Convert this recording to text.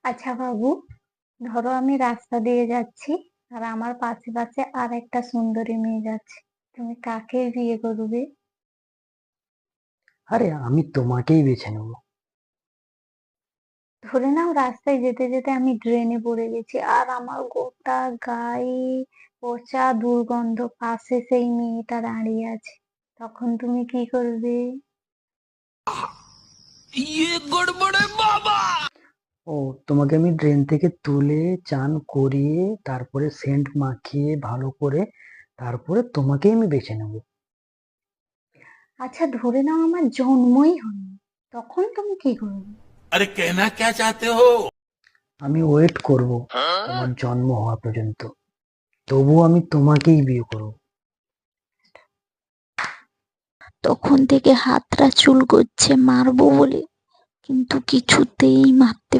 আচ্ছা বাবু, ধরো আমি রাস্তা দিয়ে যাচ্ছি আর আমার পাশে পাশে আর একটা সুন্দরী মেয়ে যাচ্ছে, তুমি কাকে বিয়ে করবে? আরে আমি তোমাকেই বেছে নেবো। ধরে নাও রাস্তায় যেতে যেতে আমি ড্রেনে পড়ে গেছি আর আমার গোটা গায়ে পচা দুর্গন্ধ, পাশে সেই মেয়েটা দাঁড়িয়ে আছে, তখন তুমি কি করবে? ও, তোমাকে আমি ড্রেন থেকে তুলে চান করিয়ে তারপরে সেন্ট মাখিয়ে ভালো করে তারপরে তোমাকেই আমি বেছে নেবো। আচ্ছা ধরে নাও আমার জন্মই হয়নি, তখন তুমি কি করবে? अरे कहना क्या चाहते हो? আমি ওয়েট করব তোমার জন্ম হওয়া পর্যন্ত, তবুও আমি তোমাকেই বিয়ে করবো। তখন থেকে হাতটা চুলকোচ্ছে মারবো বলে, কিন্তু কিছুতেই মারতে